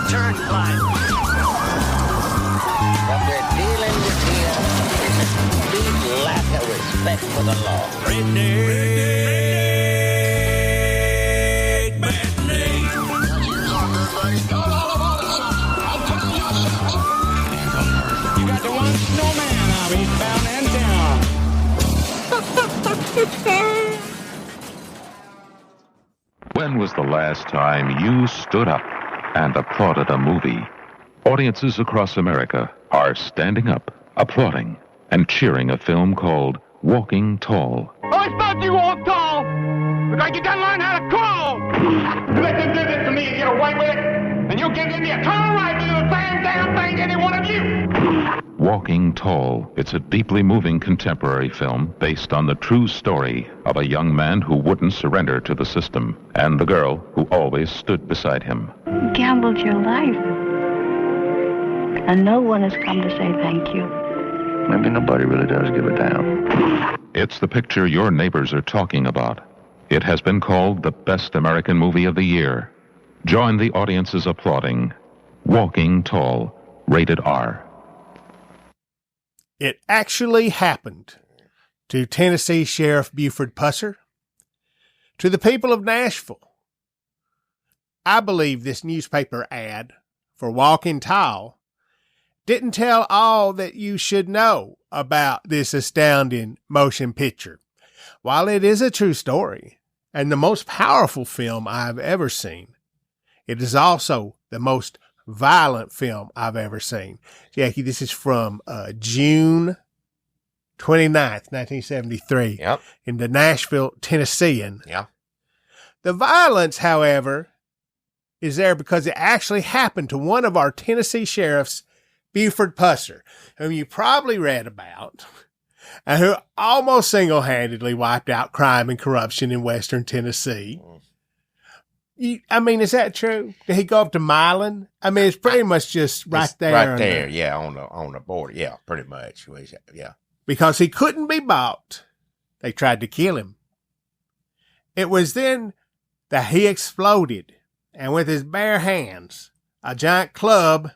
turnpike. What we're dealing with here is a complete lack of respect for the law. Redneck Matinee. You got the one snowman, I'll be bound and down. When was the last time you stood up and applauded a movie? Audiences across America are standing up, applauding, and cheering a film called Walking Tall. I thought you walked tall, because you gotta learn how to crawl. You let them do this to me and get away with it, and you'll give me a eternal right to do the same damn thing to any one of you. Walking Tall. It's a deeply moving contemporary film based on the true story of a young man who wouldn't surrender to the system and the girl who always stood beside him. You gambled your life. And no one has come to say thank you. Maybe nobody really does give a damn. It's the picture your neighbors are talking about. It has been called the best American movie of the year. Join the audiences applauding Walking Tall, rated R. It actually happened to Tennessee Sheriff Buford Pusser. To the people of Nashville, I believe this newspaper ad for Walking Tall didn't tell all that you should know about this astounding motion picture. While it is a true story and the most powerful film I've ever seen, it is also the most violent film I've ever seen. Jackie, this is from June 29th, 1973. Yep. In the Nashville, Tennessean. Yeah. The violence, however, is there because it actually happened to one of our Tennessee sheriffs, Buford Pusser, whom you probably read about, and who almost single-handedly wiped out crime and corruption in western Tennessee. I mean, is that true? Did he go up to Milan? I mean, it's pretty much just right there. Right there, yeah, on the border. Yeah, pretty much. Yeah. Because he couldn't be bought, they tried to kill him. It was then that he exploded, and with his bare hands, a giant club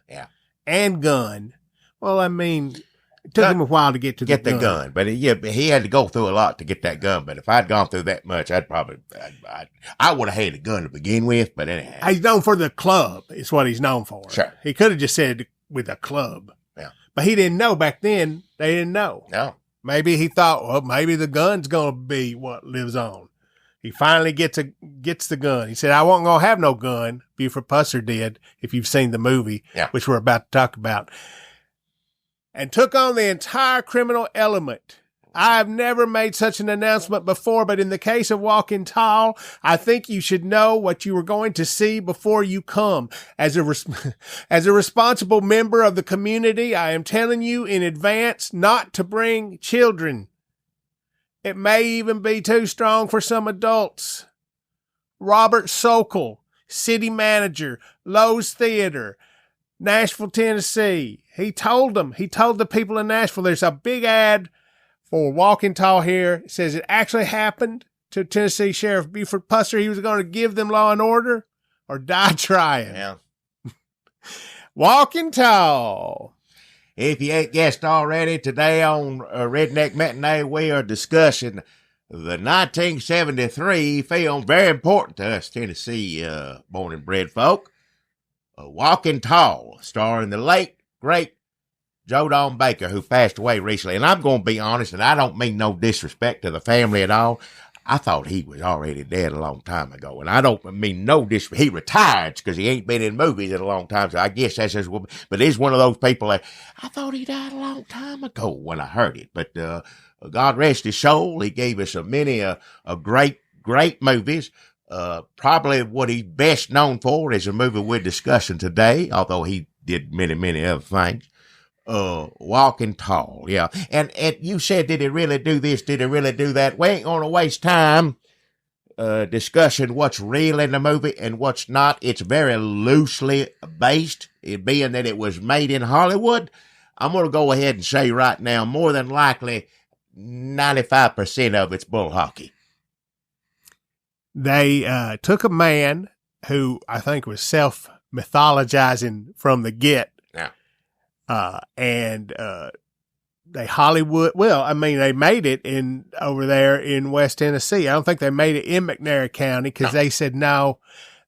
and gun. Well, I mean, it took him a while to get the gun. But he had to go through a lot to get that gun. But if I'd gone through that much, I would have had a gun to begin with. But anyhow, he's known for the club. Is what he's known for. Sure, he could have just said with a club. Yeah, but he didn't know back then. They didn't know. No, maybe he thought, well, maybe the gun's gonna be what lives on. He finally gets the gun. He said, I wasn't gonna have no gun. Buford Pusser did. If you've seen the movie, which we're about to talk about. And took on the entire criminal element. I have never made such an announcement before, but in the case of Walking Tall, I think you should know what you are going to see before you come. As a responsible member of the community, I am telling you in advance not to bring children. It may even be too strong for some adults. Robert Sokol, city manager, Lowe's Theater, Nashville, Tennessee. He told the people in Nashville, there's a big ad for Walking Tall here. It says it actually happened to Tennessee Sheriff Buford Pusser. He was going to give them law and order or die trying. Yeah. Walking Tall. If you ain't guessed already, today on Redneck Matinee, we are discussing the 1973 film, very important to us Tennessee born and bred folk, Walking Tall, starring the late, great Joe Don Baker, who passed away recently. And I'm going to be honest, and I don't mean no disrespect to the family at all. I thought he was already dead a long time ago. And I don't mean no disrespect. He retired because he ain't been in movies in a long time. So I guess that's just, but he's one of those people that I thought he died a long time ago when I heard it. But God rest his soul. He gave us many great movies. Probably what he's best known for is a movie we're discussing today, although he did many other things. Walking Tall, yeah. And you said, did he really do this? Did he really do that? We ain't gonna waste time discussing what's real in the movie and what's not. It's very loosely based, it being that it was made in Hollywood. I'm gonna go ahead and say right now, more than likely, 95% of it's bull hockey. They took a man who I think was mythologizing from the get. Yeah. They Hollywood. Well, I mean, they made it over there in West Tennessee. I don't think they made it in McNairy County because they said, no,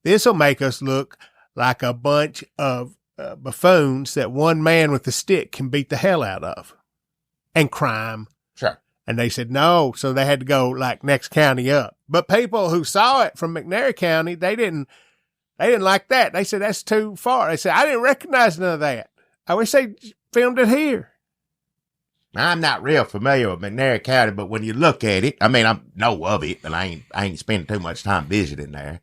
this will make us look like a bunch of buffoons that one man with a stick can beat the hell out of and crime. Sure. And they said no. So they had to go like next county up. But people who saw it from McNairy County, they didn't like that. They said, that's too far. They said, I didn't recognize none of that. I wish they filmed it here. I'm not real familiar with McNairy County, but when you look at it, I mean, I know of it, but I ain't spending too much time visiting there.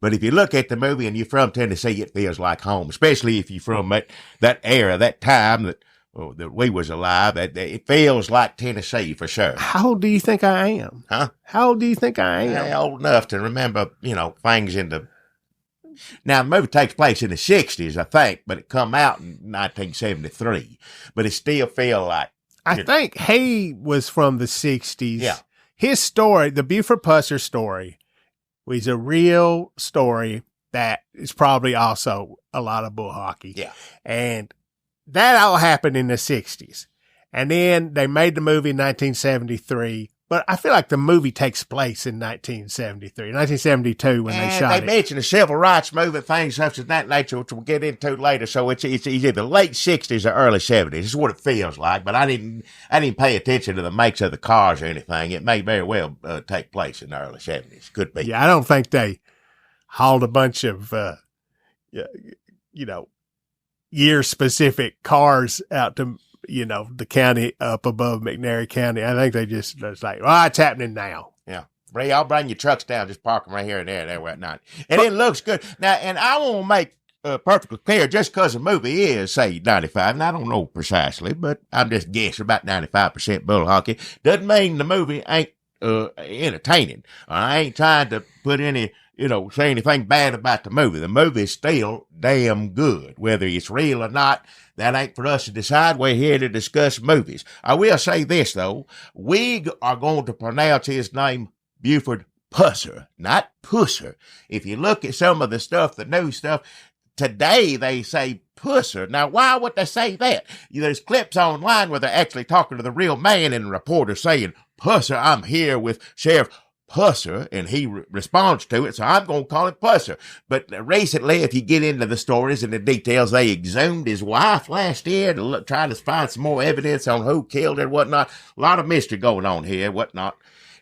But if you look at the movie and you're from Tennessee, it feels like home, especially if you're from that era, that time that we was alive. It feels like Tennessee for sure. How old do you think I am? Huh? How old do you think I am? I'm old enough to remember, things in the... Now, the movie takes place in the 60s, I think, but it come out in 1973. But it still feel like... I think he was from the 60s. Yeah. His story, the Buford Pusser story, was a real story that is probably also a lot of bull hockey. Yeah. And that all happened in the 60s. And then they made the movie in 1973. But I feel like the movie takes place in 1973, 1972 when they shot it. They mentioned the civil rights movement, things such as that nature, which we'll get into later. So it's either late 60s or early 70s. This is what it feels like. But I didn't pay attention to the makes of the cars or anything. It may very well take place in the early 70s. Could be. Yeah, I don't think they hauled a bunch of, year-specific cars out to, the county up above McNairy County. I think they just like, it's happening now. Yeah. Ray, I'll bring your trucks down, just park them right here and there whatnot. And it looks good. Now, and I want to make perfectly clear, just because the movie is, say, 95, and I don't know precisely, but I'm just guessing about 95% bull hockey, doesn't mean the movie ain't entertaining. I ain't trying to put any, say anything bad about the movie. The movie is still damn good, whether it's real or not. That ain't for us to decide. We're here to discuss movies. I will say this, though. We are going to pronounce his name Buford Pusser, not Pusser. If you look at some of the stuff, the new stuff, today they say Pusser. Now, why would they say that? There's clips online where they're actually talking to the real man and the reporter saying, Pusser, I'm here with Sheriff Pusser, and he responds to it, so I'm going to call him Pusser. But recently, if you get into the stories and the details, they exhumed his wife last year to try to find some more evidence on who killed her and whatnot. A lot of mystery going on here, whatnot.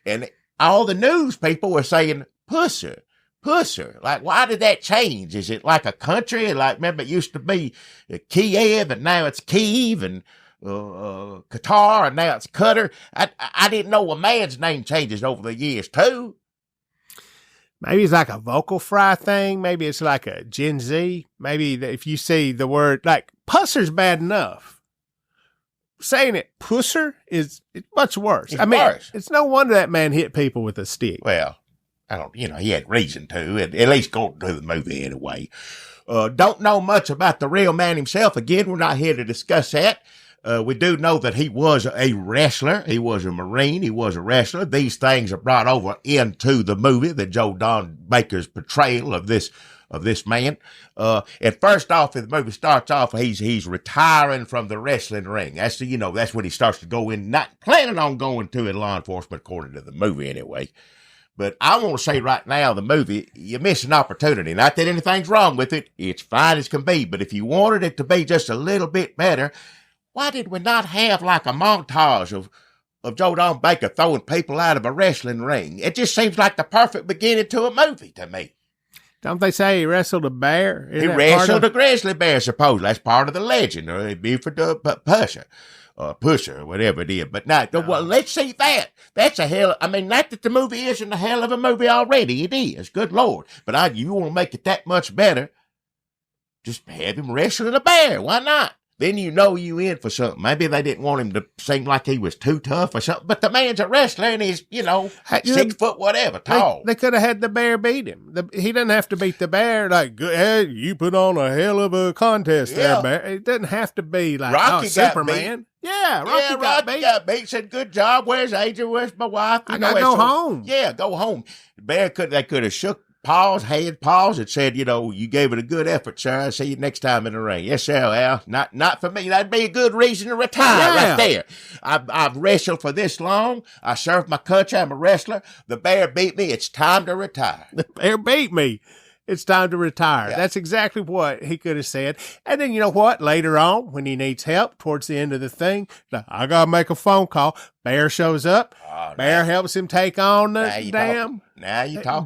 And all the news people were saying Pusser. Pusser. Like, why did that change? Is it like a country? Like, remember, it used to be Kiev, and now it's Kiev, and Qatar, and now it's Qatar. I didn't know a man's name changes over the years too. Maybe it's like a vocal fry thing. Maybe it's like a Gen Z. Maybe if you see the word, like, Pusser's bad enough. Saying it Pusser it's much worse. Worse. It's no wonder that man hit people with a stick. Well, I don't, he had reason to, at least go to the movie anyway. Don't know much about the real man himself. Again, we're not here to discuss that. We do know that he was a wrestler. He was a Marine. He was a wrestler. These things are brought over into the movie, the Joe Don Baker's portrayal of this man. And first off, the movie starts off, he's retiring from the wrestling ring. That's when he starts to go in, not planning on going to in law enforcement, according to the movie anyway. But I want to say right now, the movie, you miss an opportunity. Not that anything's wrong with it. It's fine as can be. But if you wanted it to be just a little bit better, why did we not have like a montage of Joe Don Baker throwing people out of a wrestling ring? It just seems like the perfect beginning to a movie to me. Don't they say he wrestled a bear? He wrestled a grizzly bear, supposedly. That's part of the legend, or Buford Pusser. Pusher, whatever it is. But now, well, let's see that. That's not that the movie isn't a hell of a movie already. It is. Good Lord. But you want to make it that much better, just have him wrestling a bear. Why not? Then you in for something. Maybe they didn't want him to seem like he was too tough or something. But the man's a wrestler and he's, 6 foot whatever, tall. They could have had the bear beat him. He doesn't have to beat the bear. Like, hey, you put on a hell of a contest there, bear. It doesn't have to be like Rocky Superman. Yeah, Rocky got beat. Said, good job. Where's Adrian? Where's my wife? I got to go home. Yeah, go home. The bear they could have shook paws, and said, you gave it a good effort, sir. I'll see you next time in the ring. Yes, sir, Al. Not for me. That'd be a good reason to retire right there. I've wrestled for this long. I served my country. I'm a wrestler. The bear beat me. It's time to retire. The bear beat me. It's time to retire. Yeah. That's exactly what he could have said. And then you know what? Later on, when he needs help towards the end of the thing, I got to make a phone call. Bear shows up. Bear helps him take on the damn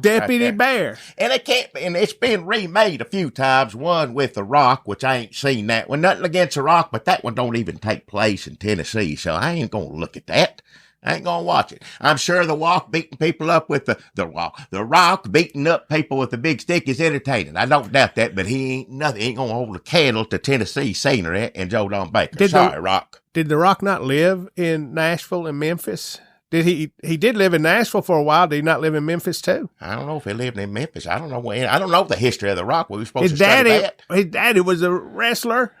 Deputy Bear. And it's been remade a few times. One with The Rock, which I ain't seen that one. Nothing against The Rock, but that one don't even take place in Tennessee. So I ain't going to look at that. I ain't gonna watch it. I'm sure The Rock beating people up with the Rock beating up people with the big stick is entertaining. I don't doubt that, but he ain't nothing. He ain't gonna hold a candle to Tennessee scenery and Joe Don Baker. Sorry, Rock. Did The Rock not live in Nashville and Memphis? Did he did live in Nashville for a while? Did he not live in Memphis too? I don't know if he lived in Memphis. I don't know when. I don't know the history of The Rock. We were supposed to study that. His daddy was a wrestler.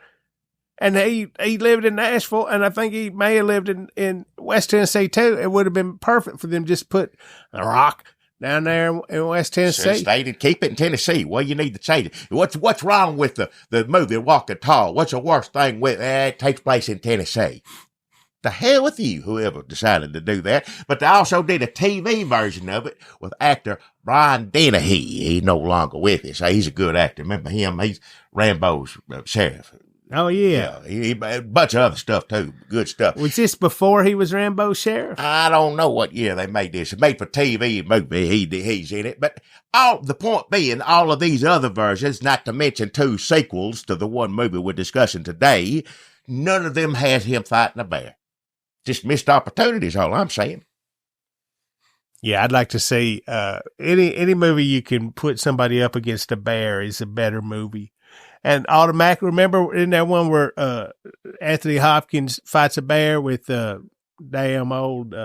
And he lived in Nashville, and I think he may have lived in West Tennessee, too. It would have been perfect for them just to put The Rock down there in West Tennessee. Keep it in Tennessee. Well, you need to change it. What's wrong with the movie Walking Tall? What's the worst thing with it takes place in Tennessee? The hell with you, whoever decided to do that. But they also did a TV version of it with actor Brian Dennehy. He's no longer with us. He's a good actor. Remember him? He's Rambo's sheriff. Oh, yeah. He a bunch of other stuff, too. Good stuff. Was this before he was Rambo's sheriff? I don't know what year they made this. It's made for TV movie. He's in it. But the point being, all of these other versions, not to mention 2 sequels to the one movie we're discussing today, none of them has him fighting a bear. Just missed opportunities, all I'm saying. Yeah, I'd like to see any movie you can put somebody up against a bear is a better movie. And automatically, remember in that one where Anthony Hopkins fights a bear with damn old...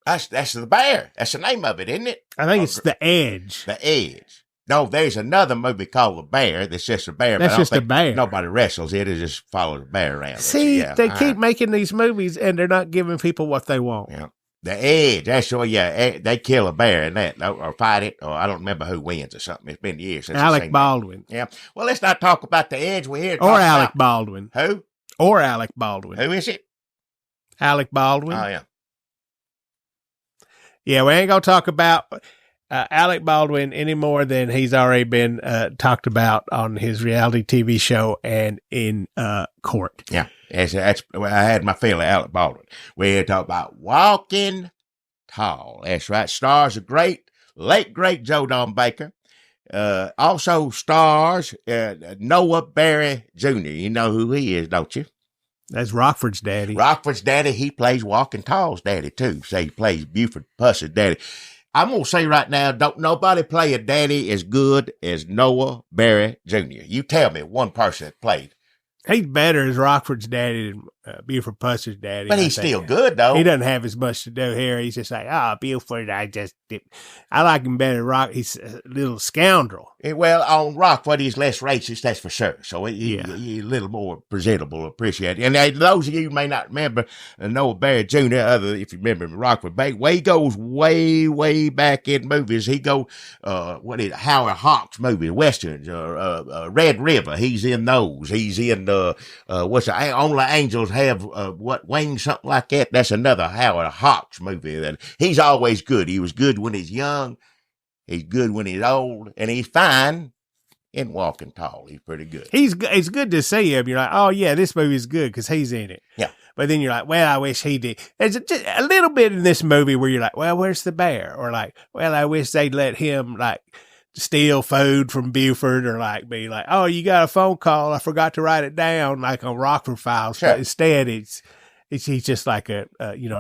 That's the bear. That's the name of it, isn't it? I think it's The Edge. The Edge. No, there's another movie called The Bear that's just a bear. That's just a bear. Nobody wrestles it. It just follows the bear around. See, they keep making these movies and they're not giving people what they want. Yeah. The Edge. That's what, they kill a bear in that, or fight it, or I don't remember who wins or something. It's been years since Alec Baldwin. Yeah. Well, let's not talk about The Edge. We're here to talk Alec Baldwin. Who? Or Alec Baldwin. Who is it? Alec Baldwin. Oh, yeah. Yeah, we ain't going to talk about Alec Baldwin any more than he's already been talked about on his reality TV show and in court. Yeah. That's I had my feeling, Alec Baldwin. We're talking about Walking Tall. That's right. Stars a late great Joe Don Baker. Also stars Noah Berry Jr. You know who he is, don't you? That's Rockford's daddy. Rockford's daddy. He plays Walking Tall's daddy, too. So he plays Buford Pusser's daddy. I'm going to say right now, don't nobody play a daddy as good as Noah Berry Jr. You tell me one person that played. He's better as Rockford's daddy than Buford Pusser's daddy. But he's still good, though. He doesn't have as much to do here. He's just like, Buford, I like him better than Rock. He's a little scoundrel. Well, on Rockford, he's less racist, that's for sure. So he's a little more presentable, appreciated. And those of you who may not remember Noah Berry Jr., if you remember Rockford, he goes way, way back in movies. He goes, Howard Hawks movies, Westerns, Red River. He's in those. He's in, Only Angels Have, Wings, something like that. That's another Howard Hawks movie. And he's always good. He was good when he's young. He's good when he's old, and he's fine in Walking Tall. He's pretty good. It's good to see him. You're like, oh, yeah, this movie's good because he's in it. Yeah. But then you're like, well, I wish he did. There's just a little bit in this movie where you're like, well, where's the bear? Or like, well, I wish they'd let him, steal food from Buford or, be like, oh, you got a phone call. I forgot to write it down, like on Rockford Files. Sure. But instead, he's just like an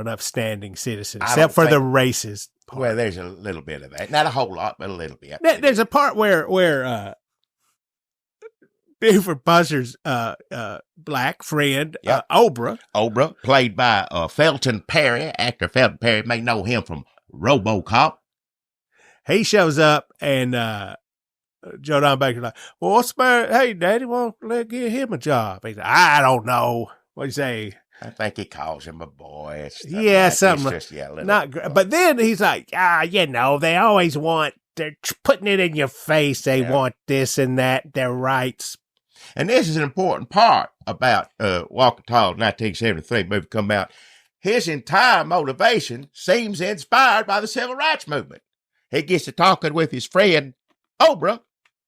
upstanding citizen, except for the racist part. Well, there's a little bit of that. Not a whole lot, but a little bit. There's a part where Buford Pusser's black friend, Obra, played by Felton Perry. Actor Felton Perry, may know him from RoboCop. He shows up and Joe Don Baker's like, well, what's the matter? Hey, Daddy, won't let give him a job? He's like, I don't know. What do you say? I think he calls him a boy. Yeah, something. Not great. But then he's like, they always want they're putting it in your face. They want this and that, their rights. And this is an important part about Walking Tall, 1973 movie come out. His entire motivation seems inspired by the civil rights movement. He gets to talking with his friend, Obra,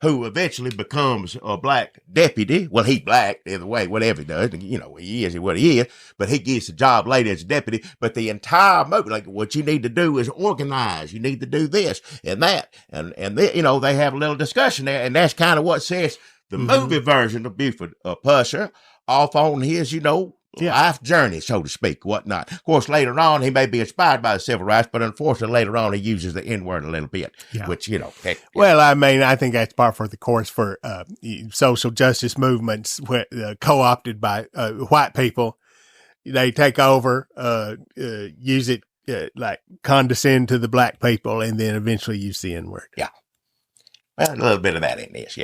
who eventually becomes a black deputy. Well, he black, either way, whatever he does. You know, he is what he is. But he gets a job later as a deputy. But the entire movie, like, what you need to do is organize. You need to do this and that. And they, you know, they have a little discussion there. And that's kind of what sets the movie version of Buford Pusser off on his, you know, life journey, so to speak, whatnot. Of course, later on, he may be inspired by the civil rights, but unfortunately, later on, he uses the N-word a little bit, which, you know. Well, I mean, I think that's par for the course for social justice movements co-opted by white people. They take over, use it, like condescend to the black people, and then eventually use the N-word. Yeah. Well, a little bit of that in this,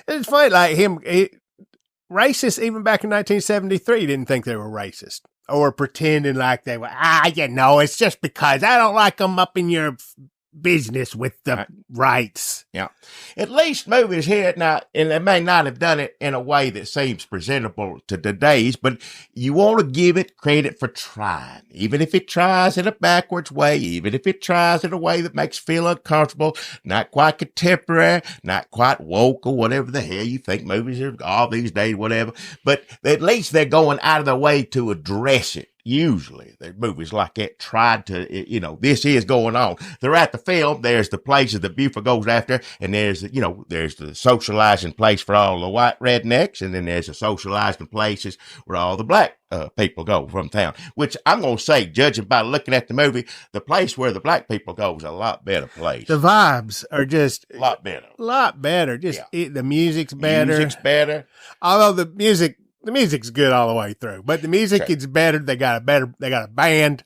It's funny, like him... Racist, even back in 1973, didn't think they were racist or pretending like they were. You know, it's just because I don't like them up in your business with the rights. Yeah. At least movies here now, and they may not have done it in a way that seems presentable to today's, but you want to give it credit for trying. Even if it tries in a backwards way, even if it tries in a way that makes you feel uncomfortable, not quite contemporary, not quite woke or whatever the hell you think movies are all these days, whatever. But at least they're going out of their way to address it. Usually, the movies like that tried to, you know, this is going on. They're at the film. There's the places that Buford goes after, and there's, you know, there's the socializing place for all the white rednecks, and then there's the socializing places where all the black people go from town. Which I'm going to say, judging by looking at the movie, the place where the black people go is a lot better place. The vibes are just a lot better. A lot better. Just the music's better. Music's better. Although the music's good all the way through, but the music is better. They got a band,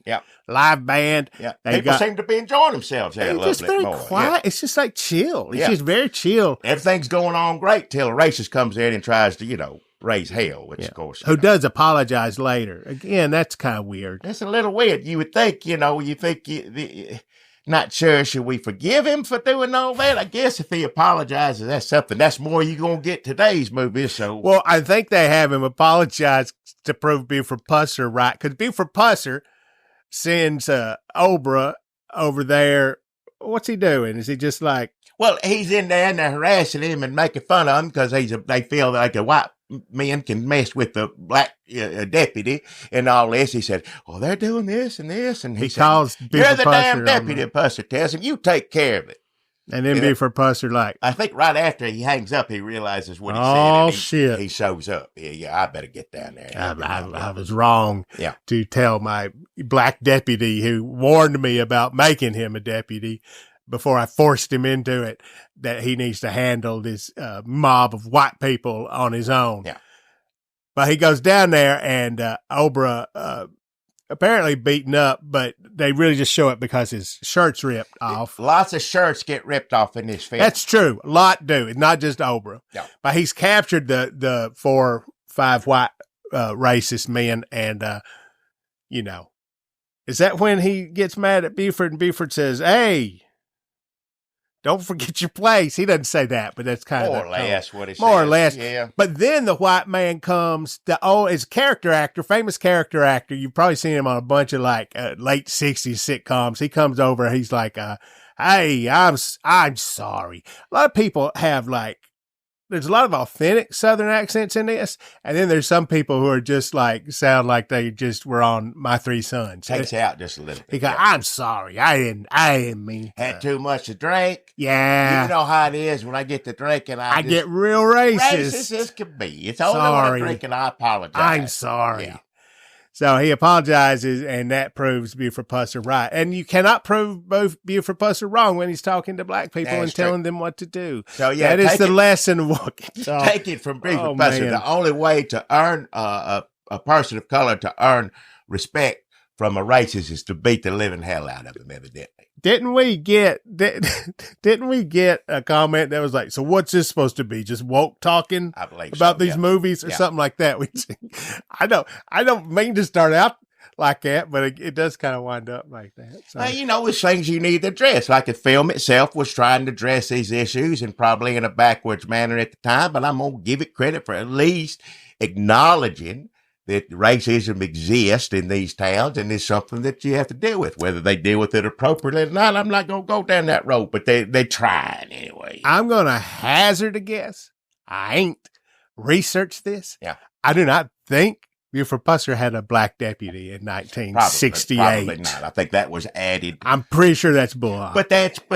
live band. Yeah, people seem to be enjoying themselves there a little just bit very more. quiet. Yeah. It's just like chill. It's just very chill. Everything's going on great till a racist comes in and tries to, you know, raise hell, which of course. Who does apologize later. Again, that's kind of weird. That's a little weird. You would think, you know, not sure, should we forgive him for doing all that? I guess if he apologizes, that's something. That's more you're going to get today's movies. So, well, I think they have him apologize to prove Buford Pusser right, because Buford Pusser sends Obra over there. What's he doing? Is he just like... Well, he's in there and they're harassing him and making fun of him because they feel like a white men can mess with the black deputy and all this. He said, well, they're doing this and this. And he calls said, you're the damn Pusser deputy. Pusser tells him, you take care of it. And then Buford Pusser, like... I think right after he hangs up, he realizes what he said. Oh, shit. He shows up. Yeah, I better get down there. I was wrong to tell my black deputy who warned me about making him a deputy before I forced him into it, that he needs to handle this mob of white people on his own. Yeah. But he goes down there and Obra apparently beaten up, but they really just show it because his shirt's ripped off. Lots of shirts get ripped off in this film. That's true. A lot do. It's not just Obra. No. But he's captured the 4 or 5 white racist men and, you know. Is that when he gets mad at Buford and Buford says, hey, don't forget your place? He doesn't say that, but that's kind of more or less what he says. More or less. Yeah. But then the white man comes, is a character actor, famous character actor. You've probably seen him on a bunch of like late 60s sitcoms. He comes over, he's like, hey, I'm sorry. A lot of people have like, there's a lot of authentic Southern accents in this. And then there's some people who are just like, sound like they just were on My Three Sons. Takes out just a little bit. He goes, I'm sorry. I didn't mean. Had too much to drink. Yeah. You know how it is when I get to drinking. I get real racist. Racist as can be. It's only when I drink and I apologize. I'm sorry. Yeah. So he apologizes, and that proves Buford Pusser right. And you cannot prove both Buford Pusser wrong when he's talking to black people and telling them what to do. So yeah, that is the lesson of Walking Tall. Take it from Buford Pusser. The only way to earn a person of color to earn respect from a racist is to beat the living hell out of him, evidently. Didn't we get a comment that was like, so what's this supposed to be? Just woke talking about these movies or something like that? I don't mean to start out like that, but it does kind of wind up like that. So. Well, it's things you need to address. Like the film itself was trying to address these issues and probably in a backwards manner at the time, but I'm going to give it credit for at least acknowledging that racism exists in these towns and it's something that you have to deal with. Whether they deal with it appropriately or not, I'm not going to go down that road, but they're trying anyway. I'm going to hazard a guess. I ain't researched this. Yeah. I do not think Buford Pusser had a black deputy in 1968. Probably not. I think that was added. I'm pretty sure that's bull. But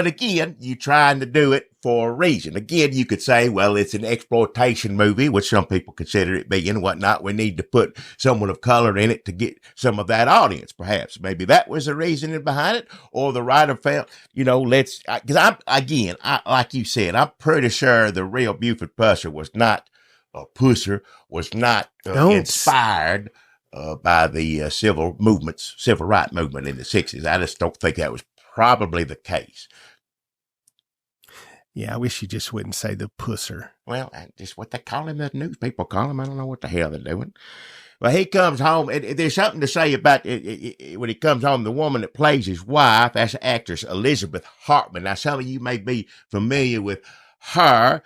again, you're trying to do it for a reason. Again, you could say, well, it's an exploitation movie, which some people consider it being and whatnot. We need to put someone of color in it to get some of that audience, perhaps. Maybe that was the reasoning behind it, or the writer felt, because like you said, I'm pretty sure the real Buford Pusser was not Pusser was not inspired by the civil rights movement in the 60s. I just don't think that was probably the case. Yeah, I wish you just wouldn't say the Pusser. Well, just what they call him, the news people call him. I don't know what the hell they're doing. Well, he comes home, and there's something to say about it, when he comes home, the woman that plays his wife, that's the actress Elizabeth Harman. Now, some of you may be familiar with her.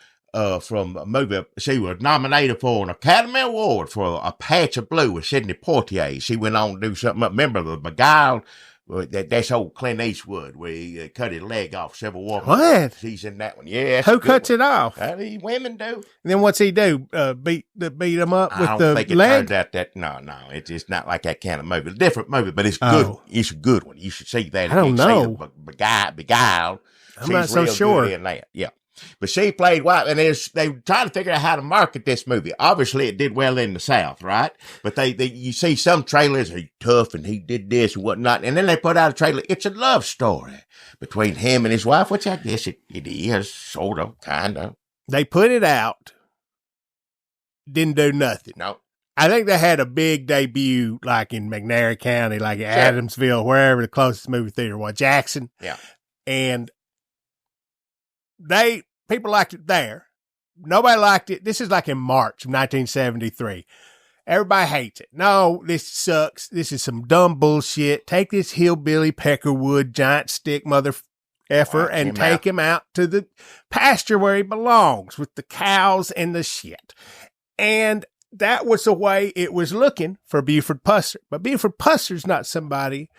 From a movie, she was nominated for an Academy Award for A Patch of Blue with Sidney Poitier. She went on to do something. Remember the Beguiled? That's old Clint Eastwood, where he cut his leg off several women. What? She's in that one. Yeah. Who cuts it off? These women do. And then what's he do? Beat him up with the leg? I don't think it turns out that. No, it's not like that kind of movie. It's a different movie, but it's good. It's a good one. You should see that. I don't know. Beguiled. I'm not so sure. In that. Yeah. But she played white, and they were trying to figure out how to market this movie. Obviously, it did well in the South, right? But you see some trailers, he's tough, and he did this and whatnot, and then they put out a trailer. It's a love story between him and his wife, which I guess it is, sort of, kind of. They put it out, didn't do nothing. No. I think they had a big debut, like in McNairy County, like in Adamsville, wherever the closest movie theater was, Jackson. Yeah. And people liked it there. Nobody liked it. This is like in March of 1973. Everybody hates it. No, this sucks. This is some dumb bullshit. Take this hillbilly Peckerwood giant stick mother effer and take him out to the pasture where he belongs with the cows and the shit. And that was the way it was looking for Buford Pusser. But Buford Pusser's not somebody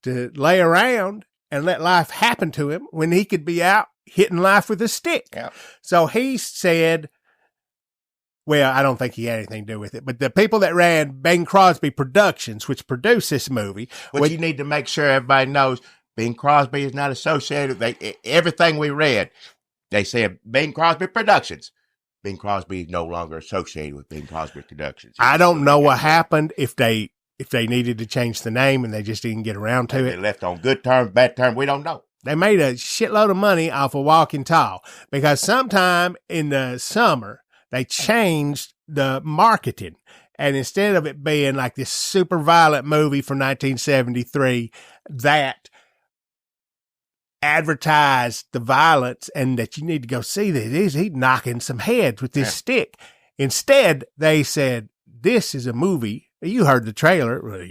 to lay around and let life happen to him when he could be out hitting life with a stick. Yeah. So he said, well, I don't think he had anything to do with it, but the people that ran Bing Crosby Productions, which produced this movie. Which you need to make sure everybody knows, Bing Crosby is not associated with everything we read. They said Bing Crosby Productions. Bing Crosby is no longer associated with Bing Crosby Productions. I don't know what happened if they needed to change the name and they just didn't get around to it. They left on good terms, bad terms, we don't know. They made a shitload of money off of Walking Tall because sometime in the summer, they changed the marketing. And instead of it being like this super violent movie from 1973 that advertised the violence and that you need to go see this, he's knocking some heads with this stick. Instead, they said, this is a movie. You heard the trailer.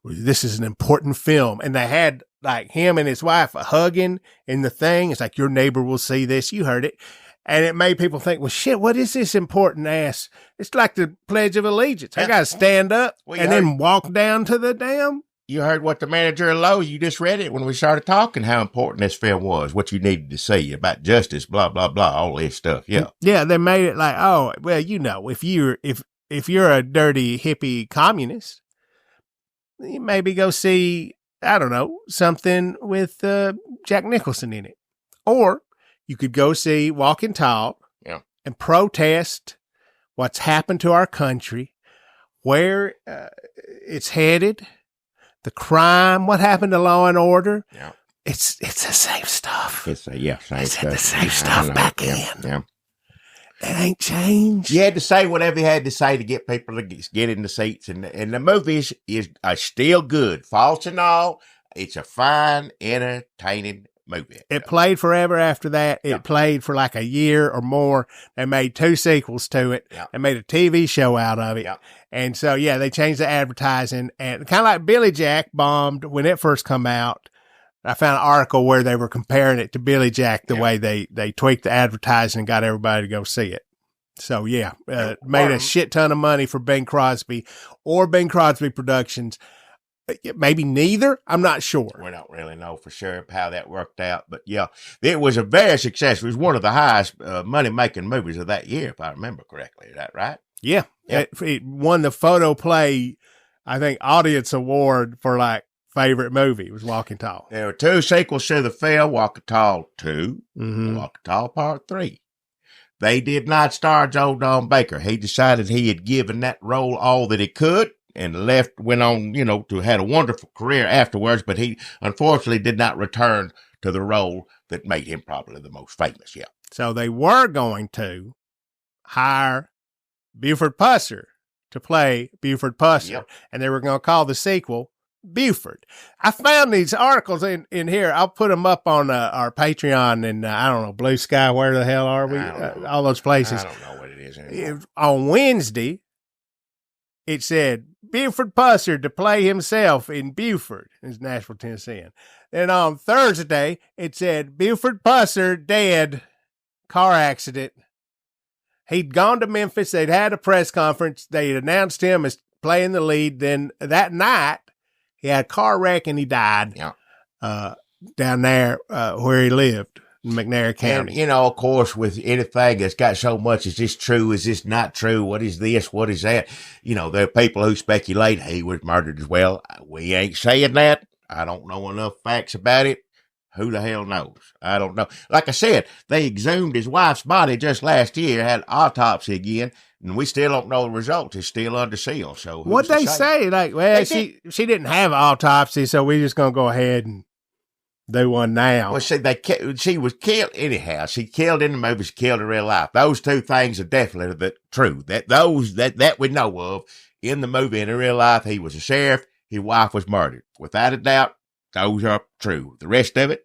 This is an important film. And they had like him and his wife hugging in the thing. It's like, your neighbor will see this. You heard it. And it made people think, well, shit, what is this important ass? It's like the Pledge of Allegiance. I got to stand up then walk down to the damn. You heard what the manager of Lowe's, you just read it when we started talking, how important this film was, what you needed to see about justice, blah, blah, blah, all this stuff. Yeah. Yeah. They made it like, oh, well, if you're a dirty hippie communist, you maybe go see, I don't know, something with Jack Nicholson in it. Or you could go see Walking Tall and protest what's happened to our country, where it's headed, the crime, what happened to law and order. Yeah. It's the same stuff. It's the same stuff back in. Yeah. It ain't changed. You had to say whatever you had to say to get people to get in the seats. And the movies are still good. Faults and all, it's a fine, entertaining movie. It played forever after that. It played for like a year or more. They made 2 sequels to it. They made a TV show out of it. And so, they changed the advertising. And kind of like Billy Jack bombed when it first come out. I found an article where they were comparing it to Billy Jack, the way they tweaked the advertising and got everybody to go see it. So, made a shit ton of money for Bing Crosby or Bing Crosby Productions. Maybe neither. I'm not sure. We don't really know for sure how that worked out. But, it was a very successful. It was one of the highest money-making movies of that year, if I remember correctly. Is that right? Yeah. It won the Photo Play, I think, Audience Award for, favorite movie. It was Walking Tall. There were 2 sequels to the film, Walking Tall 2 and Walking Tall Part 3. They did not star Joe Don Baker. He decided he had given that role all that he could and went on, to had a wonderful career afterwards, but he unfortunately did not return to the role that made him probably the most famous. So they were going to hire Buford Pusser to play Buford Pusser, and they were going to call the sequel Buford. I found these articles in here. I'll put them up on our Patreon and I don't know, Blue Sky. Where the hell are we? All those places. I don't know what it is anymore. On Wednesday, it said Buford Pusser to play himself in Buford, in Nashville, Tennessee. Then on Thursday, it said Buford Pusser dead, car accident. He'd gone to Memphis. They'd had a press conference. They had announced him as playing the lead. Then that night, he had a car wreck and he died down there where he lived in McNairy County. And, of course, with anything that's got so much, is this true? Is this not true? What is this? What is that? There are people who speculate he was murdered as well. We ain't saying that. I don't know enough facts about it. Who the hell knows? I don't know. Like I said, they exhumed his wife's body just last year, had autopsy again, and we still don't know the results. It's still under seal. So what'd they say? She didn't have an autopsy, so we're just gonna go ahead and do one now. Well, she was killed anyhow. She killed in the movie. She killed in real life. Those 2 things are definitely true. That we know of in the movie and in real life. He was a sheriff. His wife was murdered. Without a doubt, those are true. The rest of it,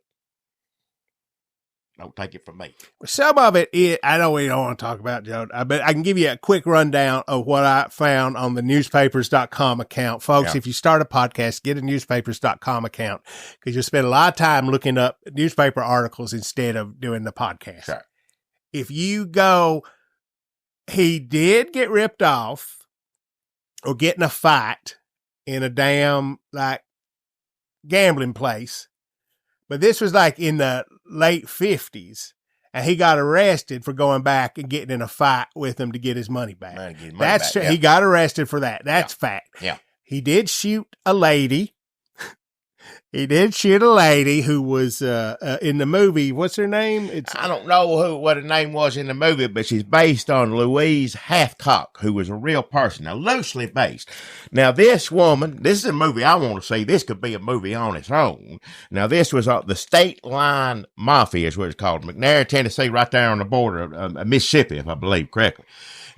don't take it from me. Some of it is, I know we don't want to talk about, Joe, but I can give you a quick rundown of what I found on the newspapers.com account. Folks, if you start a podcast, get a newspapers.com account because you'll spend a lot of time looking up newspaper articles instead of doing the podcast. Sure. If you go, he did get ripped off or get in a fight in a damn, gambling place. But this was in the late 50s, and he got arrested for going back and getting in a fight with him to get his money back. That's true. He got arrested for that. That's fact. Yeah. He did shoot a lady. He did shoot a lady who was in the movie. What's her name? I don't know what her name was in the movie, but she's based on Louise Hathcock, who was a real person. Now, loosely based. Now, this woman, this is a movie I want to see. This could be a movie on its own. Now, this was the State Line Mafia is what it's called. McNairy, Tennessee, right there on the border of Mississippi, if I believe correctly.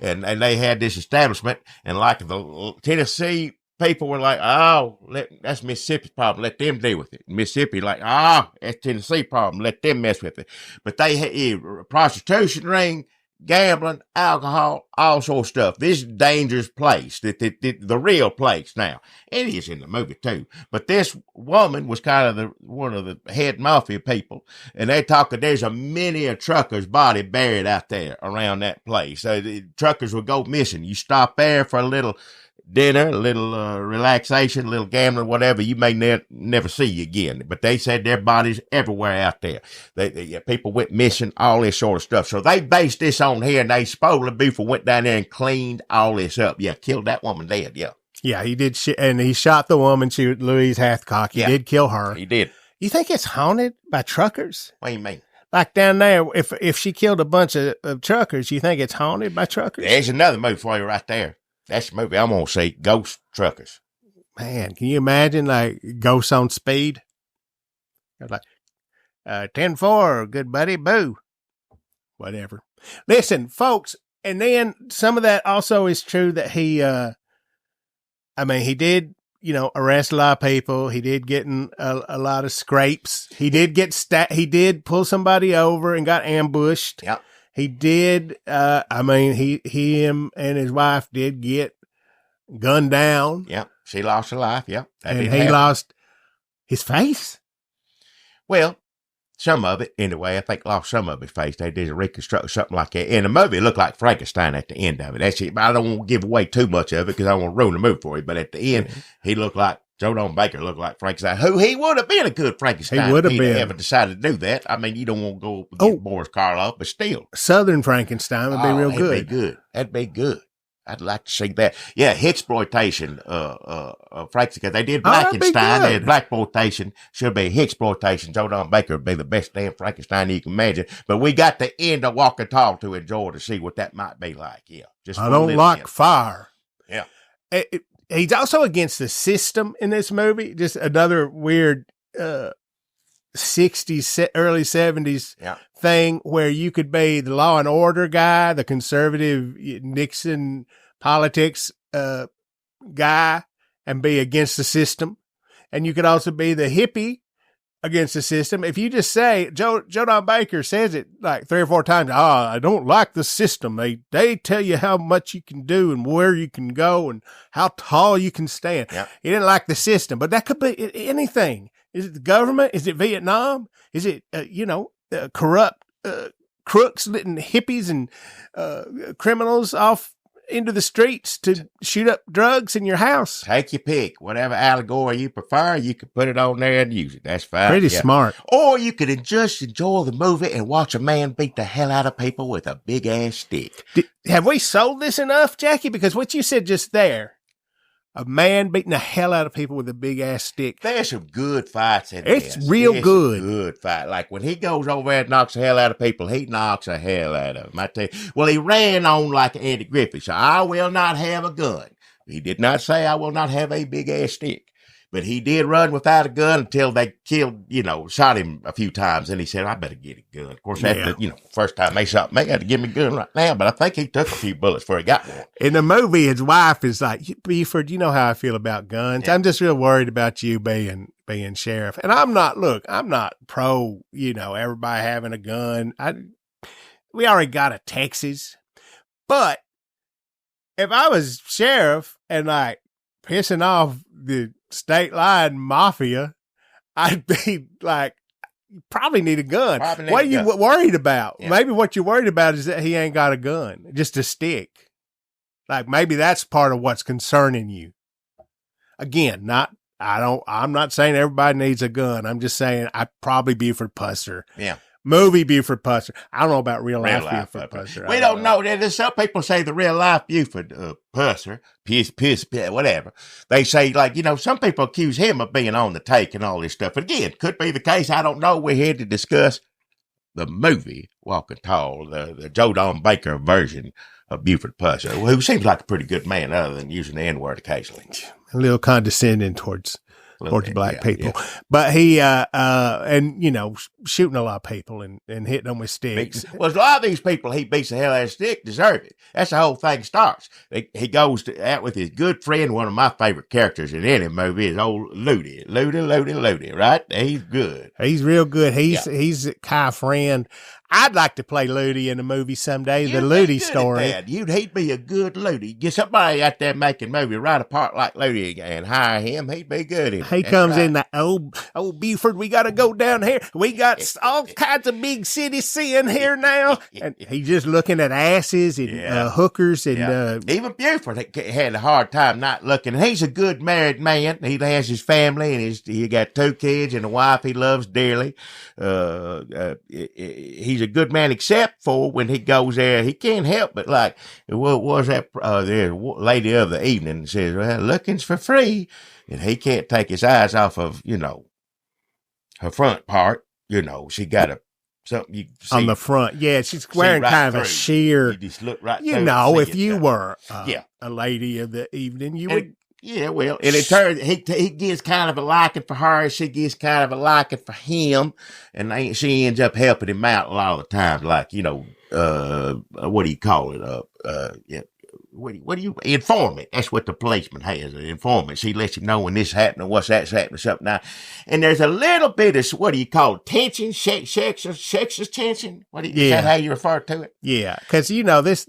And they had this establishment, and the Tennessee people were like, that's Mississippi's problem. Let them deal with it. Mississippi, that's Tennessee problem. Let them mess with it. But they had a prostitution ring, gambling, alcohol, all sorts of stuff. This is a dangerous place, the real place now. It is in the movie too. But this woman was kind of one of the head mafia people. And they talking, there's many a trucker's body buried out there around that place. So the truckers would go missing. You stop there for a little dinner, a little relaxation, a little gambling, whatever, you may never see again. But they said their bodies everywhere out there. People went missing, all this sort of stuff. So they based this on here, and they supposedly Buford went down there and cleaned all this up. Yeah, killed that woman dead, yeah. Yeah, he did, and he shot the woman, Louise Hathcock. He did kill her. He did. You think it's haunted by truckers? What do you mean? Down there, if she killed a bunch of truckers, you think it's haunted by truckers? There's another movie for you right there. That's the movie I'm going to see, Ghost Truckers. Man, can you imagine, Ghosts on Speed? 10-4, good buddy, boo. Whatever. Listen, folks, and then some of that also is true that he did arrest a lot of people. He did get in a lot of scrapes. He did get he did pull somebody over and got ambushed. Yep. He did. Him and his wife did get gunned down. Yep. She lost her life. Yep. And he lost his face. Well, some of it, anyway. I think lost some of his face. They did a reconstruct something like that. In the movie, it looked like Frankenstein at the end of it. That's it. I don't want to give away too much of it because I don't want to ruin the movie for you. But at the end, he looked like, Joe Don Baker looked like Frankenstein, who he would have been a good Frankenstein. He would have if been. He ever decided to do that. I mean, you don't want to go get Boris Karloff, but still. Southern Frankenstein would be real good. That'd be good. That'd be good. I'd like to see that. Yeah, hitchploitation, Frankenstein. They did Frankenstein. They had blaxploitation. Should be hitchploitation. Joe Don Baker would be the best damn Frankenstein you can imagine. But we got the end of Walk and Tall to enjoy to see what that might be like. Yeah. Just I don't like fire. Yeah. He's also against the system in this movie. Just another weird 60s, early 70s thing where you could be the law and order guy, the conservative Nixon politics guy, and be against the system. And you could also be the hippie against the system. If you just say, Joe Don Baker says it like 3 or 4 times, I don't like the system. They tell you how much you can do and where you can go and how tall you can stand. Yep. He didn't like the system, but that could be anything. Is it the government? Is it Vietnam? Is it, corrupt crooks letting hippies and criminals off into the streets to shoot up drugs in your house? Take your pick. Whatever allegory you prefer, you can put it on there and use it. That's fine. Pretty smart. Or you could just enjoy the movie and watch a man beat the hell out of people with a big-ass stick. Have we sold this enough, Jackie? Because what you said just there, a man beating the hell out of people with a big-ass stick. There's some good fights in there. It's real good. Good fight. Like when he goes over there and knocks the hell out of people, he knocks the hell out of them. I tell you. Well, he ran on like Andy Griffith. So I will not have a gun. He did not say I will not have a big-ass stick. But he did run without a gun until they shot him a few times. And he said, I better get a gun. Of course, first time they shot me, I had to give me a gun right now. But I think he took a few bullets before he got one. In the movie, his wife is like, Buford, you know how I feel about guns. Yeah. I'm just real worried about you being sheriff. And I'm not pro, everybody having a gun. We already got a Texas. But if I was sheriff and like pissing off the state line mafia, I'd be like, you probably need a gun. What are you worried about? Yeah. Maybe what you're worried about is that he ain't got a gun, just a stick. Like maybe that's part of what's concerning you. Again, I'm not saying everybody needs a gun. I'm just saying I'd probably Buford Pusser. Yeah. Movie Buford Pusser. I don't know about real life Buford Pusser. We don't know. There's some people say the real life Buford Pusser, piss, whatever. They say some people accuse him of being on the take and all this stuff. But again, could be the case. I don't know. We're here to discuss the movie Walking Tall, the Joe Don Baker version of Buford Pusser, who seems like a pretty good man other than using the N-word occasionally. A little condescending towards black people. Yeah. But he, shooting a lot of people and hitting them with sticks. Well, a lot of these people he beats the hell out of stick deserve it. That's the whole thing starts. He goes out with his good friend, one of my favorite characters in any movie is old Ludi, right? He's good. He's real good. He's Kai friend. I'd like to play Ludi in a movie someday, the Ludi story. He'd be a good Ludi. Get somebody out there making movie right apart like Ludi and hire him. He'd be good in it. He comes in the old Buford, we got to go down here. We got all kinds of big city seeing here now. And he's just looking at asses and hookers. And even Buford had a hard time not looking. He's a good married man. He has his family and he got 2 kids and a wife he loves dearly. He's a good man, except for when he goes there, he can't help but like, what was that lady of the evening says, well, looking's for free. And he can't take his eyes off of, her front part. She got something you see on the front. Yeah, she's wearing right kind of a sheer. You just look right if you were a lady of the evening, you would. Yeah, well, and it turns he gets kind of a liking for her, she gets kind of a liking for him, and she ends up helping him out a lot of the times, like what do you call it? what do you, informant. That's what the policeman has, an informant. He lets him know when this happening, what's that's happening, something now. And there's a little bit of, what do you call it, tension, sexist tension? Is that how you refer to it? Yeah, because, you know, this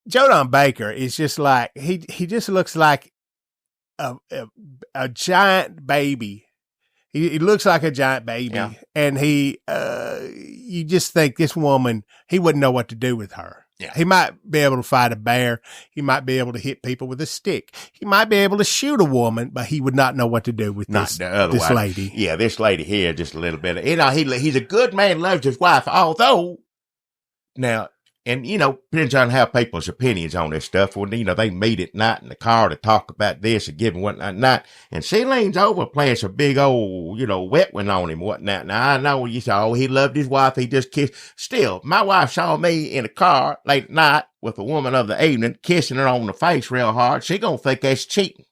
Joe Don Baker is just like, he just looks like a giant baby. He looks like a giant baby, and you just think this woman, he wouldn't know what to do with her. Yeah. He might be able to fight a bear. He might be able to hit people with a stick. He might be able to shoot a woman, but he would not know what to do with this lady. Yeah, this lady here, just a little bit. You know, he's a good man, loves his wife, although, now, and, you know, depends on how people's opinions on this stuff. Well, you know, they meet at night in the car to talk about this and give him whatnot at night. And she leans over, playing some big old, you know, wet one on him, whatnot. Now, I know you say, oh, he loved his wife. He just kissed. Still, my wife saw me in a car late at night with a woman of the evening, kissing her on the face real hard. She gonna think that's cheating.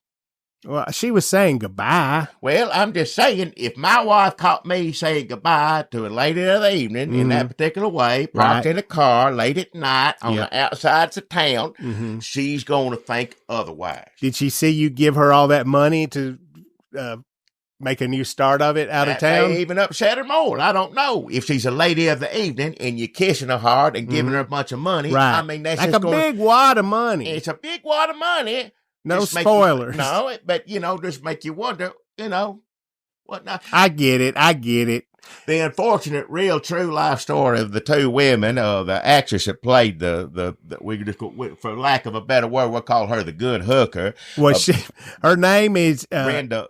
Well, she was saying goodbye. Well, I'm just saying, if my wife caught me saying goodbye to a lady of the evening in that particular way, parked in a car late at night on the outsides of town, she's going to think otherwise. Did she see you give her all that money to make a new start of it out of town? May even upset her more. I don't know. If she's a lady of the evening and you're kissing her hard and giving her a bunch of money, I mean, that's like just big wad of money. It's a big wad of money. No spoilers. But, you know, just make you wonder, you know, what not. I get it. The unfortunate, real, true life story of the two women, the actress that played the we just, for lack of a better word, we'll call her the good hooker. Well, her name is Brenda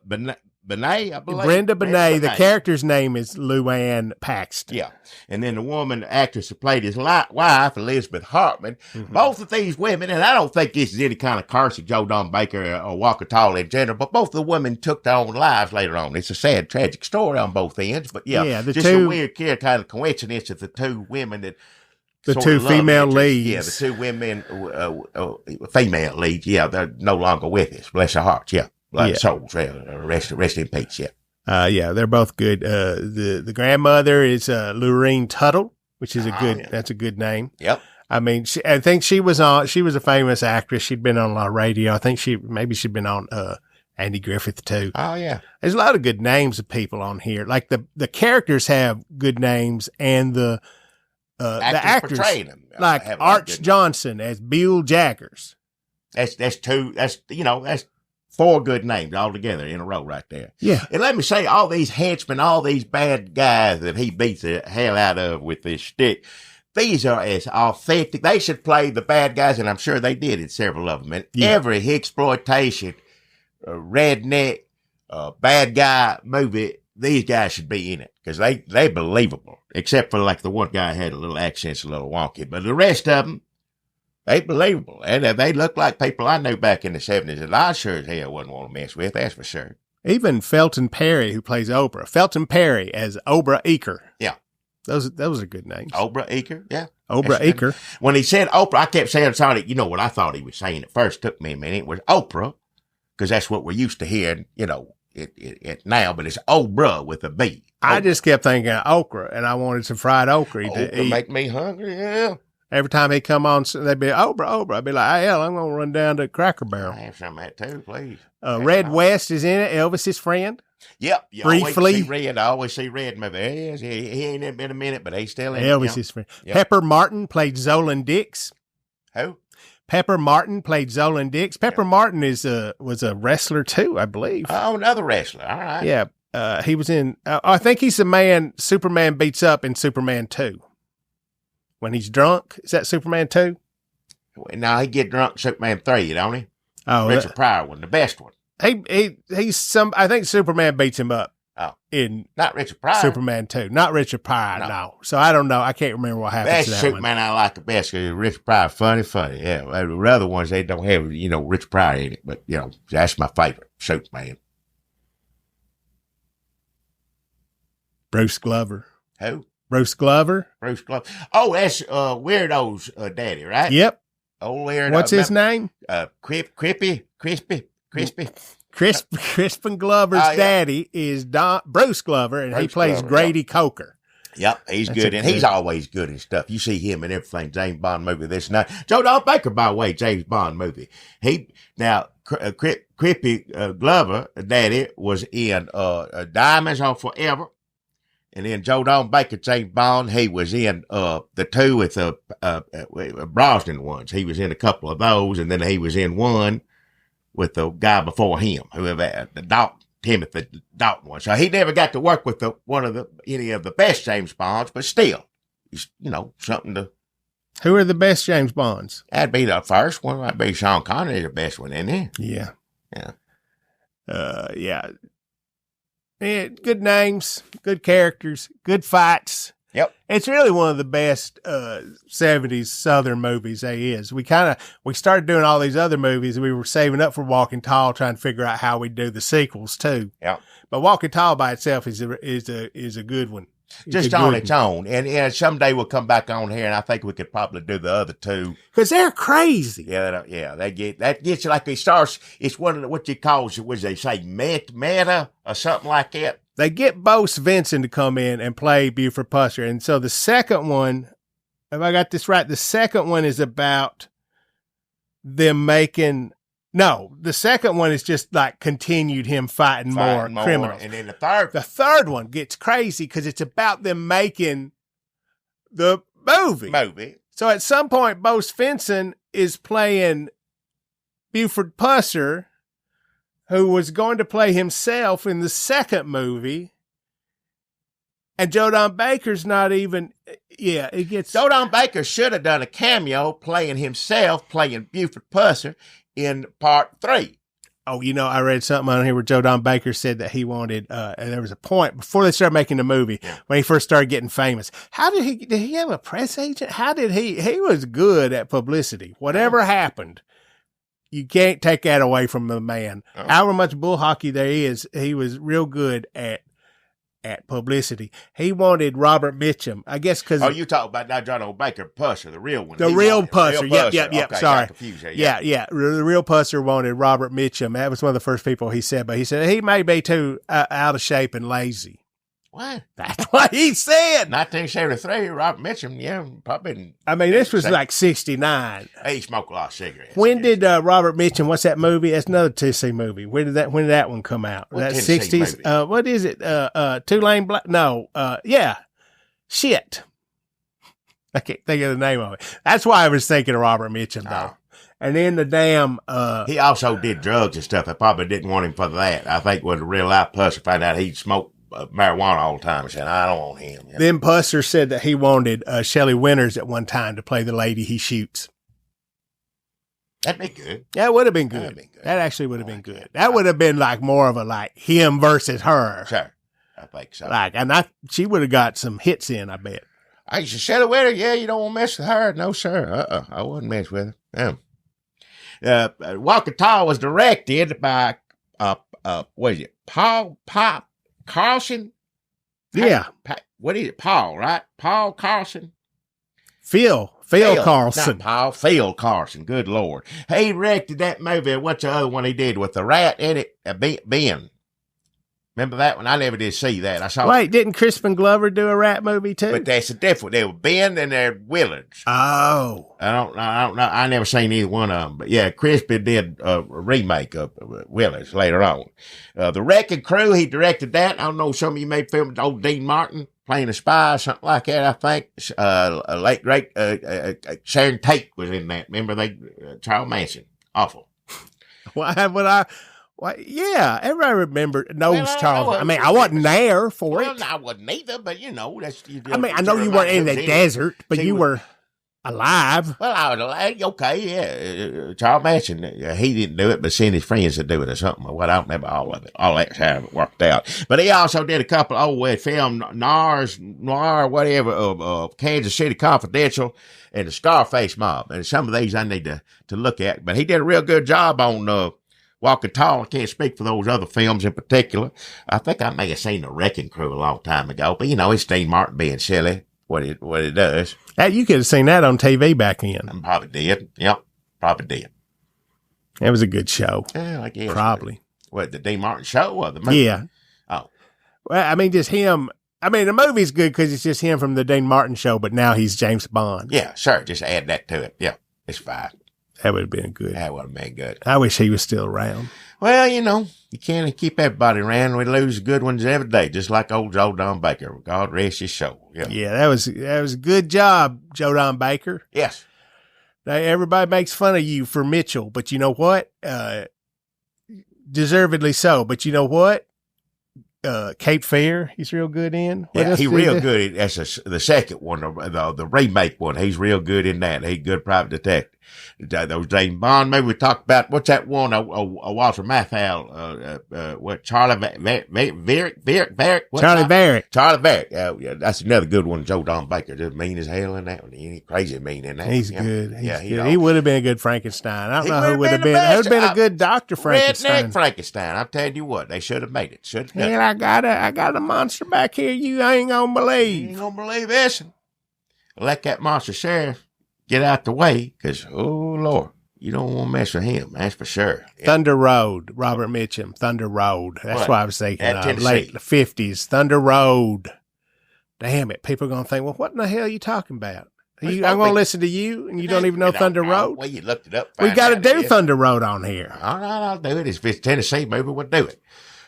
Benet, I believe. Brenda Benet. The character's name is Luann Paxton. Yeah. And then the woman, the actress who played his wife, Elizabeth Harman. Both of these women, and I don't think this is any kind of curse of Joe Don Baker or Walker Tall in general, but both of the women took their own lives later on. It's a sad, tragic story on both ends. But just a weird kind of coincidence of the two women that the two female leads. Yeah, the two women, female leads. Yeah, they're no longer with us. Bless their hearts. Yeah. Souls, rest in peace, they're both good. The grandmother is Lurene Tuttle, which is that's a good name. Yep. I mean, I think she was a famous actress. She'd been on a lot of radio. I think she'd been on Andy Griffith too. Oh yeah. There's a lot of good names of people on here. Like the characters have good names, and the actors portraying them. Like Arch Johnson as Bill Jaggers. That's four good names all together in a row right there. Yeah. And let me say, all these henchmen, all these bad guys that he beats the hell out of with this stick, these are as authentic. They should play the bad guys, and I'm sure they did in several of them. And every exploitation, redneck, bad guy movie, these guys should be in it because they believable. Except for like the one guy had a little accent's a little wonky, but the rest of them, they believable. And they look like people I knew back in the 70s that I sure as hell wouldn't want to mess with, that's for sure. Even Felton Perry, who plays Oprah. Felton Perry as Oprah Eaker. Yeah. Those are good names. Oprah Eaker, yeah. Oprah Eaker. When he said Oprah, I kept saying, sorry, you know what I thought he was saying at first, took me a minute, it was Oprah, because that's what we're used to hearing, you know, it now, but it's Oprah with a B. I just kept thinking okra, and I wanted some fried okra to eat. Make me hungry, yeah. Every time he'd come on, they'd be, Oprah. I'd be like, hell, I'm going to run down to Cracker Barrel. I have some of that too, please. Red West is in it, Elvis's friend. Yep. Briefly. I always see Red in my videos. He ain't been a minute, but he's still in it. Elvis's friend. Yep. Pepper Martin played Zolan Dix. Who? Pepper Martin played Zolan Dix. Pepper Martin was a wrestler too, I believe. Oh, another wrestler. All right. Yeah. He was in, I think he's the man Superman beats up in Superman 2. When he's drunk, is that Superman 2? No, he get drunk in Superman 3, don't he? Oh, Richard Pryor one, the best one. He's some. I think Superman beats him up. Oh, in not Richard Pryor. Superman 2, not Richard Pryor. No. So I don't know. I can't remember what happened. That's to that Superman one. I like the best because Richard Pryor funny. Yeah, the other ones they don't have Richard Pryor in it, but that's my favorite Superman. Bruce Glover. Who? Bruce Glover. Oh, that's Weirdo's daddy, right? Yep. Old Weirdo. What's his name? Crispin Glover's daddy is Bruce Glover, and he plays Grady Coker. Yep, he's That's good, a and he's good- always good and stuff. You see him in everything, James Bond movie, this and that. Joe Don Baker, by the way, James Bond movie. Crippy Glover, Daddy, was in Diamonds Are Forever. And then Joe Don Baker, James Bond, he was in the two with Brosnan ones. He was in a couple of those, and then he was in one with the guy before him, whoever, Timothy Dalton one. So he never got to work with any of the best James Bonds, but still, it's, something to. Who are the best James Bonds? That'd be the first one. That'd be Sean Connery, the best one, isn't he? Yeah. Yeah. Yeah. Yeah, good names, good characters, good fights. Yep. It's really one of the best 70s Southern movies there is. We started doing all these other movies, and we were saving up for Walking Tall, trying to figure out how we'd do the sequels too. Yeah. But Walking Tall by itself is a good one. Just on its own. And someday we'll come back on here, and I think we could probably do the other two. Because they're crazy. Yeah, that gets you like it starts. It's one of the, what you call, what they say, meta or something like that. They get Bo Svensson to come in and play Buford Pusser. And so the second one, if I got this right, the second one is about them making. No, the second one is just like continued him fighting more criminals. And then the third one gets crazy because it's about them making the movie. So at some point, Bo Svensson is playing Buford Pusser, who was going to play himself in the second pusser. And Joe Don Baker's not even, it gets. Joe Don Baker should have done a cameo playing himself, playing Buford Pusser in part 3. Oh, I read something on here where Joe Don Baker said that he wanted, and there was a point before they started making the movie when he first started getting famous. Did he have a press agent? He was good at publicity. Whatever happened, you can't take that away from the man. However much bull hockey there is, he was real good at publicity. He wanted Robert Mitchum, I guess, because. Oh, you talk about now John O. Baker Pusser, the real one. The real Pusser. Yep. Okay, Sorry. Yeah. The real Pusser wanted Robert Mitchum. That was one of the first people he said, but he said he may be too out of shape and lazy. What? That's what he said. 1973, Robert Mitchum, probably. I mean, this was like 69. He smoked a lot of cigarettes. When did Robert Mitchum? What's that movie? That's another Tennessee movie. When did that one come out? What That Tennessee 60s. movie? What is it? Tulane Black? No. Yeah. Shit. I can't think of the name of it. That's why I was thinking of Robert Mitchum though. And then the damn. He also did drugs and stuff. I probably didn't want him for that. I think when the real life Pusser found out he'd smoked marijuana all the time, he said, I don't want him. Then Pusser said that he wanted Shelley Winters at one time to play the lady he shoots. That'd be good. That would have been good. That actually would have been good. That would have been like more of a him versus her. Sure. I think so. She would have got some hits in, I bet. I said, Shelley Winters, you don't want to mess with her. No, sir. I wouldn't mess with her. Walking Tall was directed by, what is it? Karlson? Yeah. What is it? Paul, right? Paul Karlson? Phil Karlson. Not Paul, Phil Karlson. Good Lord. He directed that movie. What's the other one he did with the rat in it? Ben. Remember that one? I never did see that. I saw. Wait, didn't Crispin Glover do a rat movie too? But that's a different. They were Ben and they're Willards. Oh. I don't know. I never seen either one of them. But yeah, Crispin did a remake of Willards later on. The Wrecking Crew, he directed that. I don't know, some of you may film old Dean Martin playing a spy or something like that, I think. Late great Sharon Tate was in that. Remember Charles Manson. Awful. Yeah, everybody knows Charles. I wasn't there for it. I wasn't either, but that's. I know you weren't in the desert, but you were alive. Well, I was alive. Okay, yeah. Charles Manson, he didn't do it, but sent his friends to do it or something. Well, I don't remember all of it. All that's how it worked out. But he also did a couple of film Noir, whatever, of Kansas City Confidential and the Scarface Mob. And some of these I need to look at. But he did a real good job on Walking Tall. I can't speak for those other films in particular. I think I may have seen The Wrecking Crew a long time ago, but it's Dean Martin being silly, what it does. You could have seen that on TV back then. I probably did. Yep, probably did. That was a good show. Yeah, I guess. Probably. What, the Dean Martin show or the movie? Yeah. Oh. Well, I mean, just him. I mean, the movie's good because it's just him from the Dean Martin show, but now he's James Bond. Yeah, sure. Just add that to it. Yeah, it's fine. That would have been good. That would have been good. I wish he was still around. Well, you can't keep everybody around. We lose good ones every day, just like old Joe Don Baker. God rest his soul. Yeah, that was a good job, Joe Don Baker. Yes. Now, everybody makes fun of you for Mitchell, but you know what? Deservedly so. But you know what? Cape Fear, he's real good in. He's real good. That's the second one, the remake one. He's real good in that. He's good private detective. Those James Bond, maybe we talked about, what's that one, Walter Matthau, what, Charlie Varick? Charlie Varick. Charlie Varick. Yeah, that's another good one. Joe Don Baker, just mean as hell in that one. He ain't crazy mean in that He's one. good. He's good. He would have been a good Frankenstein. I don't know who would have been. Who would have been a good Dr. Frankenstein. Redneck Frankenstein. I'm telling you what, they should have made it. Should have done it. I got a monster back here you ain't gonna believe. You ain't gonna believe this. Let that monster sheriff get out the way, because, oh, Lord, you don't want to mess with him. That's for sure. Yeah. Thunder Road, Robert Mitchum, Thunder Road. That's what I was thinking of. Late 50s, Thunder Road. Damn it. People are going to think, well, what in the hell are you talking about? I'm going to listen to you, and you don't even know Thunder Road? Well, you looked it up. We got to do Thunder Road on here. All right, I'll do it. If it's Tennessee movie, we'll do it.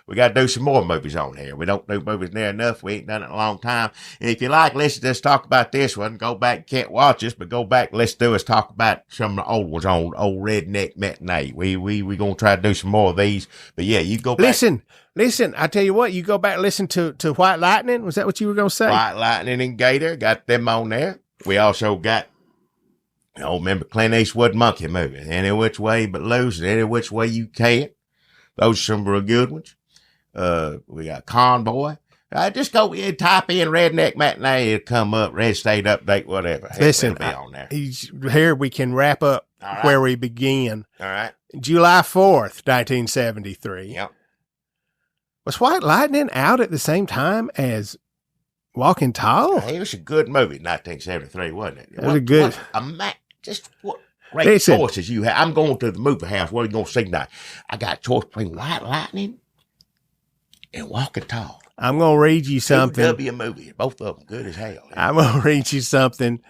We got to do some more movies on here. We don't do movies near enough. We ain't done it in a long time. And if you like, listen to us talk about this one. Go back, can't watch us, but go back and listen to us talk about some of the old ones on old Redneck Matinee. We going to try to do some more of these. But yeah, you go back. Listen, I tell you what, you go back and listen to White Lightning. Was that what you were going to say? White Lightning and Gator, got them on there. We also got, remember Clint Eastwood monkey movie. Any which way but loose, any which way you can. Those are some real good ones. We got Convoy. Just go and type in Redneck Matinee. It'll come up. Red State Update, whatever. Listen, it'll be on there. Here we can wrap up where we began. All right. July 4th, 1973. Yep. Was White Lightning out at the same time as Walking Tall? It was a good movie, 1973, wasn't it? It was a good. What great choices you have. I'm going to the movie house. What are you going to see tonight? I got a choice between White Lightning and Walking Tall. I'm going to read you something. W movie. Both of them good as hell. I'm going to read you something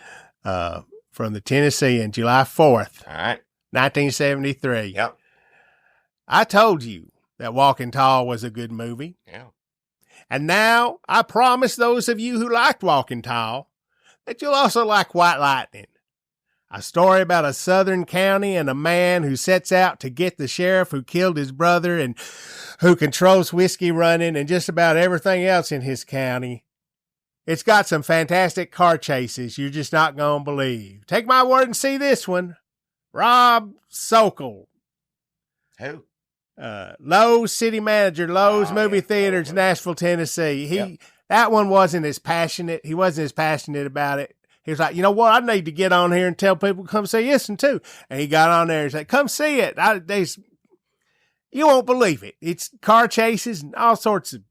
from the Tennessean, July 4th, all right, 1973. Yep. I told you that Walking Tall was a good movie. Yeah. And now I promise those of you who liked Walking Tall that you'll also like White Lightning. A story about a southern county and a man who sets out to get the sheriff who killed his brother and who controls whiskey running and just about everything else in his county. It's got some fantastic car chases you're just not going to believe. Take my word and see this one. Rob Sokol. Who? Lowe's city manager, Lowe's movie theaters, Nashville, Tennessee. That one wasn't as passionate. He wasn't as passionate about it. He was like, you know what? I need to get on here and tell people to come see this one too. And he got on there and said, come see it. You won't believe it. It's car chases and all sorts of,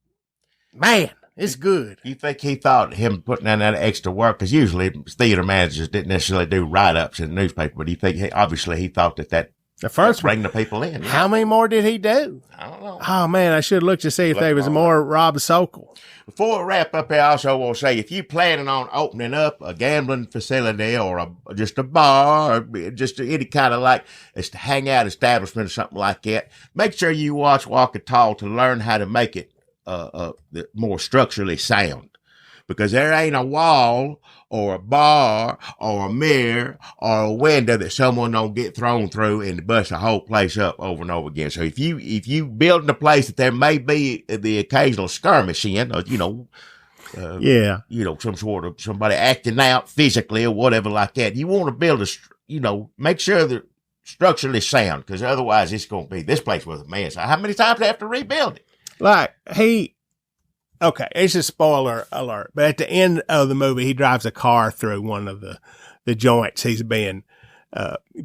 man, it's good. You think he thought him putting in that extra work? Because usually theater managers didn't necessarily do write-ups in the newspaper, but you think obviously he thought that the first bring the people in. Yeah. How many more did he do? I don't know. Oh, man, I should look to see if there was more Rob Sokol. Before we wrap up here, I also will say, if you're planning on opening up a gambling facility or just a bar or just any kind of like a hangout establishment or something like that, make sure you watch Walking Tall to learn how to make it more structurally sound. Because there ain't a wall or a bar or a mirror or a window that someone don't get thrown through and bust the whole place up over and over again. So if you building a place that there may be the occasional skirmish in, or, some sort of somebody acting out physically or whatever like that, you want to build make sure they're structurally sound, because otherwise it's going to be, this place was a mess. How many times do they have to rebuild it? Okay, it's a spoiler alert, but at the end of the movie, he drives a car through one of the joints he's being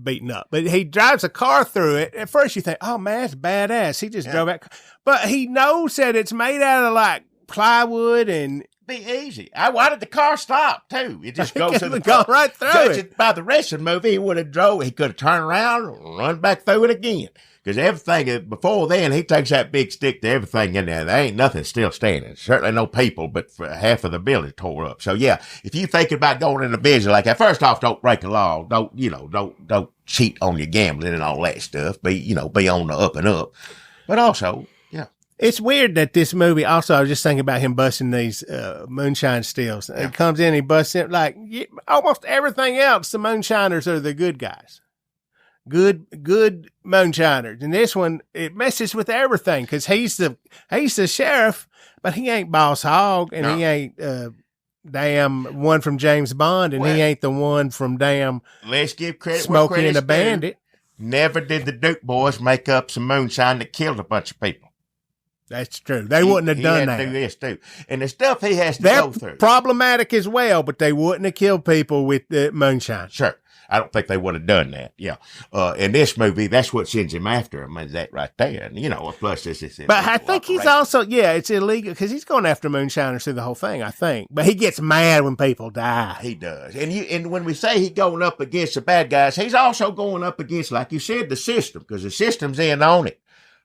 beaten up. But he drives a car through it. At first you think, oh man, that's badass. He just drove that. But he knows that it's made out of like plywood and be easy. Why did the car stop, too? It just goes through the go right through Judging it. by the rest of the movie, he would have drove. He could have turned around and run back through it again. Because everything, before then, he takes that big stick to everything in there. There ain't nothing still standing. Certainly no people, but for half of the building tore up. So, yeah, if you thinking about going in a business like that, first off, don't break the law. Don't cheat on your gambling and all that stuff. Be on the up and up. But also, yeah. It's weird that this movie, also, I was just thinking about him busting these moonshine stills. Yeah. He comes in, he busts in, like, almost everything else, the moonshiners are the good guys. Good moonshiners. And this one, it messes with everything because he's the sheriff, but he ain't Boss Hogg, and he ain't damn one from James Bond, and he ain't the one from damn let's give credit Smokey the Bandit. Never did the Duke boys make up some moonshine that killed a bunch of people. That's true. They wouldn't have done that. He had to do this too. And the stuff he has to go through. Problematic as well, but they wouldn't have killed people with the moonshine. Sure. I don't think they would have done that. Yeah. In this movie, that's what sends him after him, is that right there. And, plus this is. But I think he's also, it's illegal because he's going after moonshiners through the whole thing, I think. But he gets mad when people die. He does. And when we say he's going up against the bad guys, he's also going up against, like you said, the system, because the system's in on it.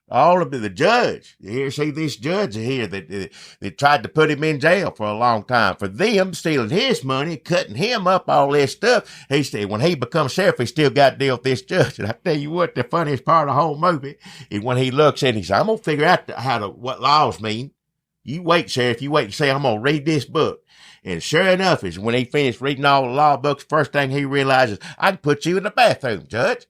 All of the judge. You see this judge here that tried to put him in jail for a long time for them stealing his money, cutting him up, all this stuff. He said when he becomes sheriff, he still got to deal with this judge. And I tell you what, the funniest part of the whole movie is when he looks at it, he said, I'm going to figure out what laws mean. You wait, sheriff. You wait and say, I'm going to read this book. And sure enough, is when he finished reading all the law books, first thing he realizes, I can put you in the bathroom, judge.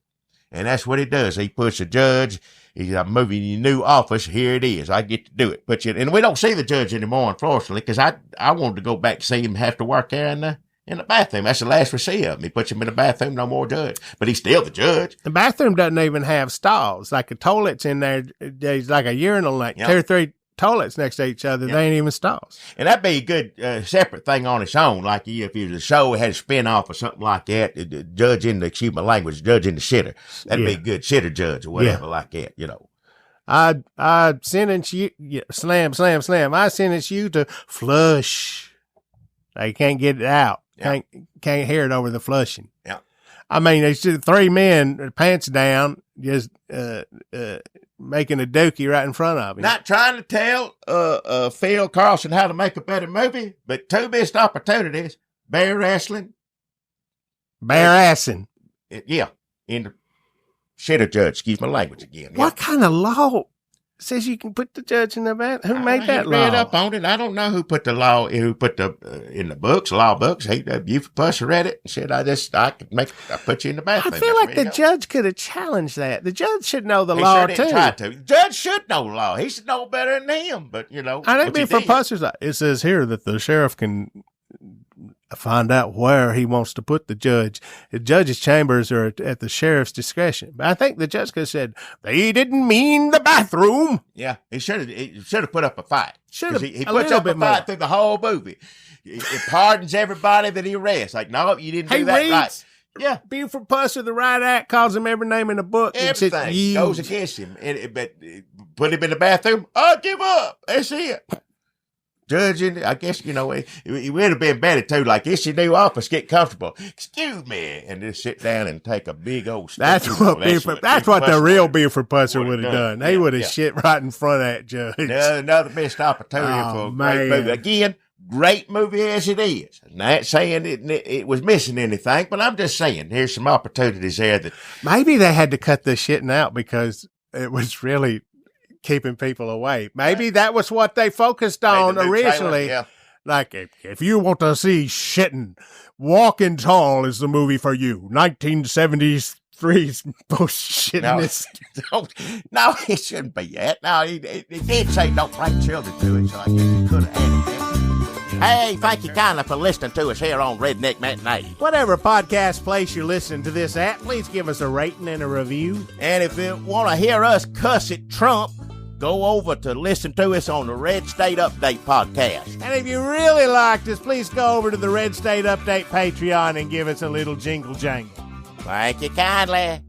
And that's what he does. He puts the judge. I'm moving your new office. Here it is. I get to do it. And we don't see the judge anymore, unfortunately, because I wanted to go back to see him have to work there in the bathroom. That's the last we see of him. He puts him in the bathroom, no more judge. But he's still the judge. The bathroom doesn't even have stalls. Like the toilets in there, there's like a urinal, like 2 or 3 toilets next to each other. They ain't even stalls. And that'd be a good separate thing on its own. Like if it was a show that had a spin-off or something like that, judge in the shitter. That'd be a good shitter judge or whatever like that, I sentence you, slam. I sentence you to flush. They can't get it out. Can't hear it over the flushing. Yeah. I mean, there's 3 men, pants down, just making a dookie right in front of him. Not trying to tell Phil Karlson how to make a better movie, but 2 missed opportunities. Bear wrestling. Bear-assing. Yeah. In the shitter judge. Excuse my language again. Yeah. What kind of law says you can put the judge in the bath? Who made that law? Read up on it. I don't know who put the law, in the books, law books. Buford Pusser read it and said, I put you in the bathroom. I feel like the judge could have challenged that. The judge should know the law, too. Try to. The judge should know the law. He should know better than him, but, I think Buford Pusser's like, it says here that the sheriff can find out where he wants to put the judge. The judge's chambers are at the sheriff's discretion. But I think the judge could have said, they didn't mean the bathroom. Yeah, he should have put up a fight. He puts up a fight more through the whole movie. It pardons everybody that he arrests. Like, no, you didn't do that right. Yeah. Buford Pusser, the right act, calls him every name in the book. Everything goes against him. But put him in the bathroom, I'll give up. That's it. Judging, I guess, he would have been better too. Like, it's your new office, get comfortable. Excuse me. And just sit down and take a big old step. That's what the real Buford Pusser would have done. They would have shit right in front of that judge. Another missed opportunity for a great movie. Again, great movie as it is. Not saying it was missing anything, but I'm just saying there's some opportunities there that. Maybe they had to cut this shitting out because it was really keeping people away. Maybe that was what they focused on originally. Trailer, Like, if you want to see shitting, Walking Tall is the movie for you. 1973's bullshitness. No, it shouldn't be that. No, it did say don't bring children to it, so I guess it could have added that. Hey, thank you kindly for listening to us here on Redneck Matinee. Whatever podcast place you're listening to this at, please give us a rating and a review. And if you want to hear us cuss at Trump, go over to listen to us on the Red State Update podcast. And if you really liked us, please go over to the Red State Update Patreon and give us a little jingle jangle. Thank you kindly.